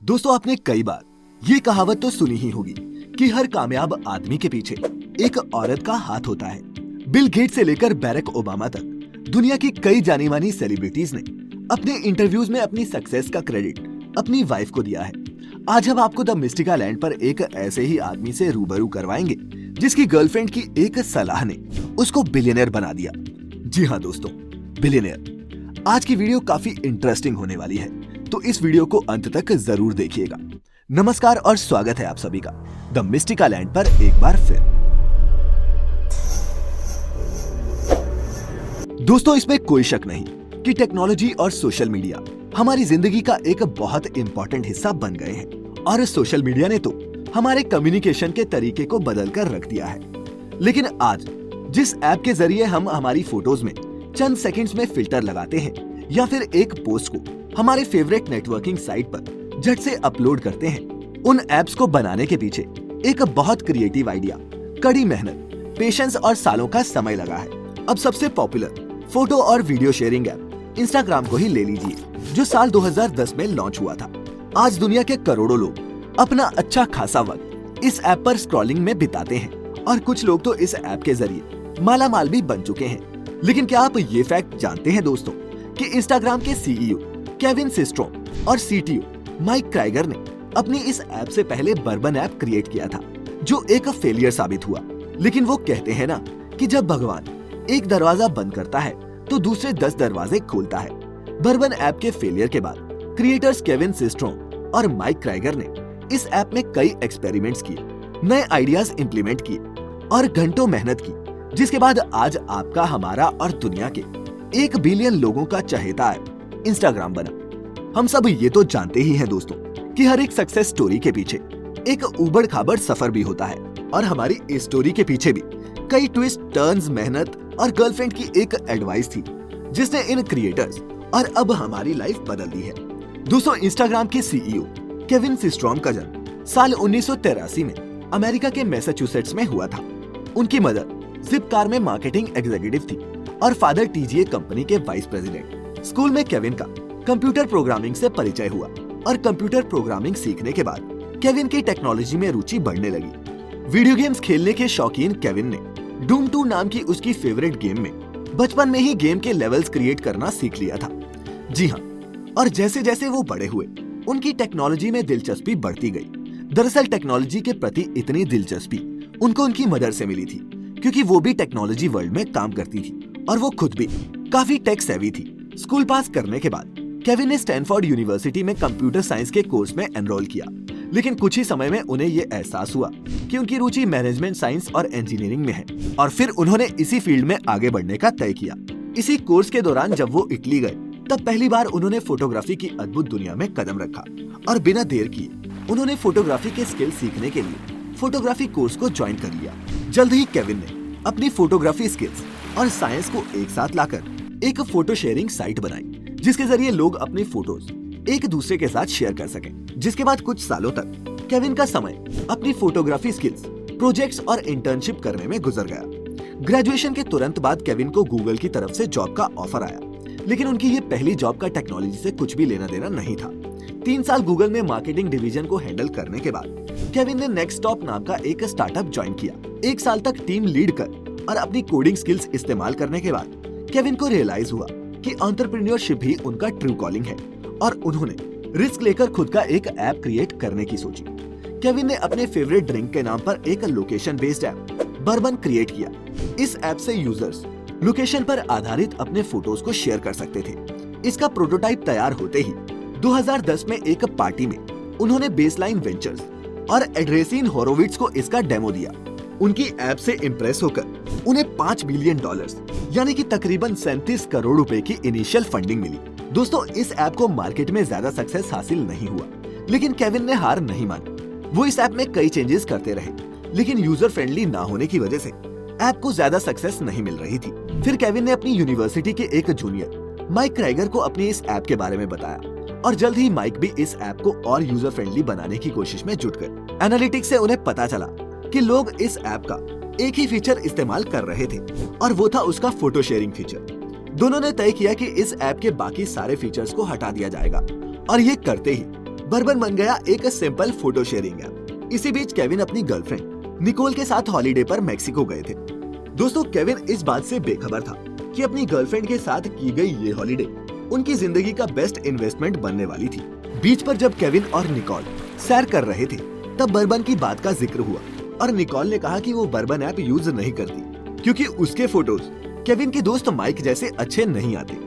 दोस्तों, आपने कई बार ये कहावत तो सुनी ही होगी कि हर कामयाब आदमी के पीछे एक औरत का हाथ होता है। बिल गेट्स से लेकर बैरक ओबामा तक दुनिया की कई जानी मानी सेलिब्रिटीज ने अपने इंटरव्यूज में अपनी सक्सेस का क्रेडिट अपनी वाइफ को दिया है। आज हम आपको द मिस्टिका लैंड पर एक ऐसे ही आदमी से रूबरू करवाएंगे जिसकी गर्लफ्रेंड की एक सलाह ने उसको बिलियनर बना दिया। जी हाँ दोस्तों, बिलियनर। आज की वीडियो काफी इंटरेस्टिंग होने वाली है, तो इस वीडियो को अंत तक जरूर देखिएगा। नमस्कार और स्वागत है आप सभी का द मिस्टिका लैंड पर एक बार फिर। दोस्तों, इसमें कोई शक नहीं कि टेक्नोलॉजी और सोशल मीडिया हमारी जिंदगी का एक बहुत इंपॉर्टेंट हिस्सा बन गए हैं और सोशल मीडिया ने तो हमारे कम्युनिकेशन के तरीके को बदल कर रख दिया है। लेकिन आज जिस ऐप के जरिए हम हमारी फोटोज में चंद सेकंड्स में फिल्टर लगाते हैं या फिर एक पोस्ट को हमारे फेवरेट नेटवर्किंग साइट पर झट से अपलोड करते हैं, उन एप्स को बनाने के पीछे एक बहुत क्रिएटिव आइडिया, कड़ी मेहनत, पेशेंस और सालों का समय लगा है। अब सबसे पॉपुलर फोटो और वीडियो शेयरिंग ऐप इंस्टाग्राम को ही ले लीजिए, जो साल 2010 में लॉन्च हुआ था। आज दुनिया के करोड़ों लोग अपना अच्छा खासा वक्त इस ऐप पर स्क्रॉलिंग में बिताते हैं और कुछ लोग तो इस ऐप के जरिए मालामाल भी बन चुके हैं। लेकिन क्या आप ये फैक्ट जानते हैं दोस्तों कि इंस्टाग्राम के सीईओ केविन सिस्ट्रोम और सीटीओ माइक क्राइगर ने अपनी इस ऐप से पहले बर्बन ऐप क्रिएट किया था, जो एक फेलियर साबित हुआ। लेकिन वो कहते हैं ना कि जब भगवान एक दरवाजा बंद करता है तो दूसरे 10 दरवाजे खोलता है। बर्बन ऐप के फेलियर के बाद क्रिएटर्स केविन सिस्ट्रोम और माइक क्राइगर ने इस ऐप में कई एक्सपेरिमेंट्स किए, नए आइडियाज इंप्लीमेंट किए और घंटों मेहनत की, जिसके बाद आज आपका, हमारा और दुनिया के 1 बिलियन लोगों का चहेता ऐप इंस्टाग्राम बना। हम सब ये तो जानते ही हैं दोस्तों कि हर एक सक्सेस स्टोरी के पीछे एक उबड़ खाबड़ सफर भी होता है और हमारी इस स्टोरी के पीछे भी कई ट्विस्ट, टर्न्स, मेहनत और गर्लफ्रेंड की एक एडवाइस थी जिसने इन क्रिएटर्स और अब हमारी लाइफ बदल दी है। दोस्तों, इंस्टाग्राम के सीईओ केविन सिस्ट्रोम का जन्म साल 1983 में अमेरिका के मैसाचुसेट्स में हुआ था। उनकी मदर जिपकार में मार्केटिंग एग्जीक्यूटिव थी और फादर टीजीए कंपनी के वाइस प्रेसिडेंट। स्कूल में केविन का कंप्यूटर प्रोग्रामिंग से परिचय हुआ और कंप्यूटर प्रोग्रामिंग सीखने के बाद केविन की टेक्नोलॉजी में रुचि बढ़ने लगी। वीडियो गेम्स खेलने के शौकीन केविन ने डूम 2 नाम की उसकी फेवरेट गेम में बचपन में ही गेम के लेवल्स क्रिएट करना सीख लिया था। जी हाँ, और जैसे जैसे वो बड़े हुए उनकी टेक्नोलॉजी में दिलचस्पी बढ़ती गई। दरअसल टेक्नोलॉजी के प्रति इतनी दिलचस्पी उनको उनकी मदर से मिली थी, क्योंकि वो भी टेक्नोलॉजी वर्ल्ड में काम करती थी और वो खुद भी काफी टेक सेवी थी। स्कूल पास करने के बाद केविन ने स्टैनफोर्ड यूनिवर्सिटी में कंप्यूटर साइंस के कोर्स में एनरोल किया। लेकिन कुछ ही समय में उन्हें ये एहसास हुआ कि उनकी रुचि मैनेजमेंट साइंस और इंजीनियरिंग में है और फिर उन्होंने इसी फील्ड में आगे बढ़ने का तय किया। इसी कोर्स के दौरान जब वो इटली गए, तब पहली बार उन्होंने फोटोग्राफी की अद्भुत दुनिया में कदम रखा और बिना देर किए उन्होंने फोटोग्राफी के स्किल सीखने के लिए फोटोग्राफी कोर्स को ज्वाइन कर लिया। जल्द ही केविन ने अपनी फोटोग्राफी स्किल्स और साइंस को एक साथ लाकर एक फोटो शेयरिंग साइट बनाई, जिसके जरिए लोग अपनी फोटोज एक दूसरे के साथ शेयर कर सकें। जिसके बाद कुछ सालों तक केविन का समय अपनी फोटोग्राफी स्किल्स, प्रोजेक्ट्स और इंटर्नशिप करने में गुजर गया। ग्रेजुएशन के तुरंत बाद केविन को गूगल की तरफ से जॉब का ऑफर आया, लेकिन उनकी ये पहली जॉब का टेक्नोलॉजी से कुछ भी लेना देना नहीं था। 3 साल गूगल में मार्केटिंग डिवीजन को हैंडल करने के बाद केविन ने नेक्स्टस्टॉप नाम का एक स्टार्टअप ज्वाइन किया। 1 साल तक टीम लीड कर और अपनी कोडिंग स्किल्स इस्तेमाल करने के बाद केविन को रियलाइज हुआ कि एंटरप्रेन्योरशिप ही उनका ट्रू कॉलिंग है और उन्होंने रिस्क लेकर खुद का एक ऐप क्रिएट करने की सोची। केविन ने अपने फेवरेट ड्रिंक के नाम पर एक location based app bourbon create किया। इस ऐप से यूजर्स लोकेशन पर आधारित अपने फोटोज को शेयर कर सकते थे। इसका प्रोटोटाइप तैयार होते ही 2010 में एक पार्टी में उन्होंने बेसलाइन वेंचर्स और एड्रेसिन होरोविट्स को इसका डेमो दिया। उनकी ऐप से इंप्रेस होकर उन्हें $5 बिलियन यानी कि तकरीबन 37 करोड़ रुपए की इनिशियल फंडिंग मिली। दोस्तों, इस ऐप को मार्केट में ज्यादा सक्सेस हासिल नहीं हुआ, लेकिन केविन ने हार नहीं मानी। वो इस ऐप में कई चेंजेस करते रहे, लेकिन यूजर फ्रेंडली ना होने की वजह से ऐप को ज्यादा सक्सेस नहीं मिल रही थी। फिर केविन ने अपनी यूनिवर्सिटी के एक जूनियर माइक क्राइगर को अपनी इस ऐप के बारे में बताया और जल्द ही माइक भी इस ऐप को और यूजर फ्रेंडली बनाने की कोशिश में जुट गए। एनालिटिक्स से उन्हें पता चला कि लोग इस ऐप का एक ही फीचर इस्तेमाल कर रहे थे और वो था उसका फोटो शेयरिंग फीचर। दोनों ने तय किया कि इस ऐप के बाकी सारे फीचर्स को हटा दिया जाएगा और ये करते ही बर्बन बन गया एक सिंपल फोटो शेयरिंग ऐप। इसी बीच केविन अपनी गर्लफ्रेंड निकोल के साथ हॉलीडे पर मेक्सिको गए थे। दोस्तों, केविन इस बात से बेखबर था कि अपनी गर्लफ्रेंड के साथ की गई ये हॉलीडे उनकी जिंदगी का बेस्ट इन्वेस्टमेंट बनने वाली थी। बीच पर जब केविन और निकोल सैर कर रहे थे, तब बर्बन की बात का जिक्र हुआ और निकोल ने कहा कि वो बर्बन ऐप यूज नहीं करती क्योंकि उसके फोटोज केविन के दोस्त माइक जैसे अच्छे नहीं आते।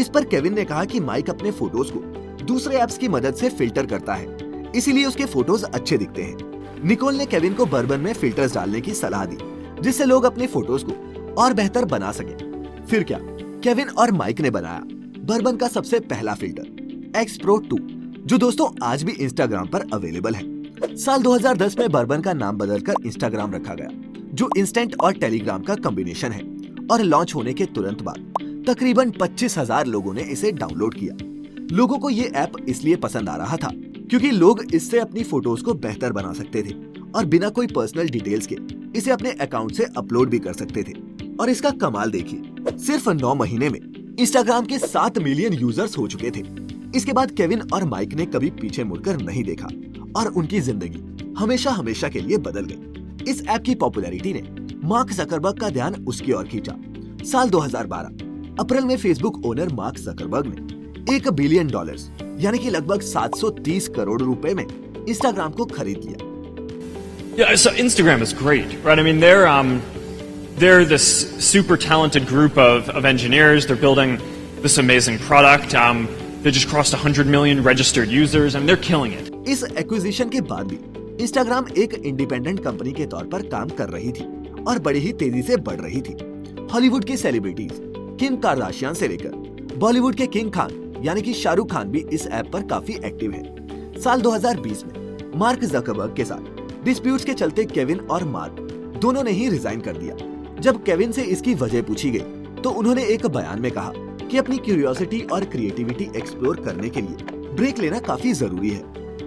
इस पर केविन ने कहा कि माइक अपने फोटोज को दूसरे ऐप्स की मदद से फिल्टर करता है, इसीलिए उसके फोटोज अच्छे दिखते हैं। निकोल ने केविन को बर्बन में फिल्टर्स डालने की सलाह दी जिससे लोग अपने फोटोज को और बेहतर बना सके। फिर क्या, केविन और माइक ने बनाया बर्बन का सबसे पहला फिल्टर X Pro 2, जो दोस्तों आज भी इंस्टाग्राम पर अवेलेबल है। साल 2010 में बर्बन का नाम बदलकर इंस्टाग्राम रखा गया, जो इंस्टेंट और टेलीग्राम का कॉम्बिनेशन है, और लॉन्च होने के तुरंत बाद तकरीबन 25,000 लोगों ने इसे डाउनलोड किया। लोगों को ये ऐप इसलिए पसंद आ रहा था क्योंकि लोग इससे अपनी फोटोज को बेहतर बना सकते थे और बिना कोई पर्सनल डिटेल्स के इसे अपने अकाउंट से अपलोड भी कर सकते थे। और इसका कमाल देखिए, सिर्फ 9 महीने में इंस्टाग्राम के 7 मिलियन यूजर्स हो चुके थे। इसके बाद केविन और माइक ने कभी पीछे मुड़कर नहीं देखा और उनकी जिंदगी हमेशा हमेशा के लिए बदल गई। इस ऐप की पॉपुलैरिटी ने मार्क जकरबर्ग का ध्यान उसकी ओर खींचा। साल 2012 अप्रैल में फेसबुक ओनर मार्क जकरबर्ग ने $1 बिलियन यानी कि लगभग 730 करोड़ रुपए में इंस्टाग्राम को खरीद लिया। Yeah, so Instagram is great, right? I mean, they're this super talented group of engineers. They're building this amazing product. They just crossed 100 million registered users, and they're killing it. इस acquisition के बाद भी Instagram एक independent company के तौर पर काम कर रही थी और बड़ी ही तेजी से बढ़ रही थी। हॉलीवुड के सेलिब्रिटीज किम कार्दाशियन से लेकर बॉलीवुड के किंग खान यानी कि शाहरुख खान भी इस ऐप पर काफी एक्टिव है। साल 2020 में मार्क जकरबर्ग के साथ डिस्प्यूट्स के चलते केविन और मार्क दोनों ने ही रिजाइन कर दिया। जब केविन से इसकी वजह पूछी गई तो उन्होंने एक बयान में कहा कि अपनी क्यूरियोसिटी और क्रिएटिविटी एक्सप्लोर करने के लिए ब्रेक लेना काफी जरूरी है।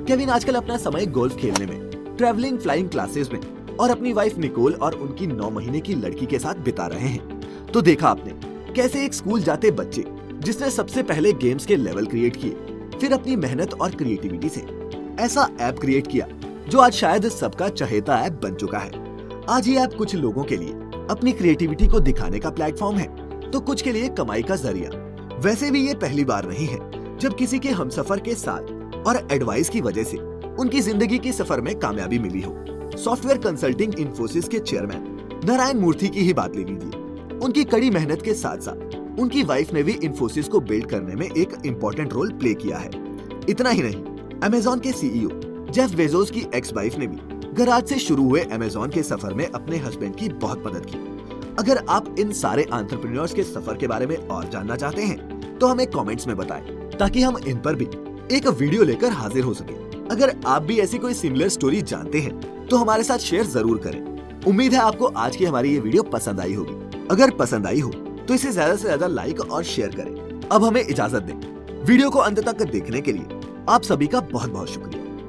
केविन आजकल अपना समय गोल्फ खेलने में, ट्रैवलिंग, फ्लाइंग क्लासेस में और अपनी वाइफ निकोल और उनकी 9 महीने की लड़की के साथ बिता रहे हैं। तो देखा आपने कैसे एक स्कूल जाते बच्चे जिसने सबसे पहले गेम्स के लेवल क्रिएट किए, फिर अपनी मेहनत और क्रिएटिविटी से ऐसा ऐप क्रिएट किया जो आज शायद सबका चहेता ऐप बन चुका है। आज ये ऐप कुछ लोगों के लिए अपनी क्रिएटिविटी को दिखाने का प्लेटफॉर्म है, तो कुछ के लिए कमाई का जरिया। वैसे भी ये पहली बार नहीं है जब किसी के हमसफर के साथ और एडवाइस की वजह से उनकी जिंदगी के सफर में कामयाबी मिली हो। सॉफ्टवेयर कंसल्टिंग इन्फोसिस के चेयरमैन नारायण मूर्ति की ही बात ले लीजिए। उनकी कड़ी मेहनत के साथ साथ उनकी वाइफ ने भी इन्फोसिस को बिल्ड करने में एक इम्पोर्टेंट रोल प्ले किया है। इतना ही नहीं, अमेजॉन के सीईओ जेफ बेजोस की एक्स वाइफ ने भी गराज से शुरू हुए अमेजॉन के सफर में अपने हस्बैंड की बहुत मदद की। अगर आप इन सारे एंटरप्रेन्योर्स के सफर के बारे में और जानना चाहते हैं तो हमें कमेंट्स में बताएं ताकि हम इन पर भी एक वीडियो लेकर हाजिर हो सके। अगर आप भी ऐसी कोई सिमिलर स्टोरी जानते हैं तो हमारे साथ शेयर जरूर करें। उम्मीद है आपको आज की हमारी ये वीडियो पसंद आई होगी। अगर पसंद आई हो तो इसे ज्यादा से ज्यादा लाइक और शेयर करें। अब हमें इजाजत दें। वीडियो को अंत तक देखने के लिए आप सभी का बहुत बहुत शुक्रिया।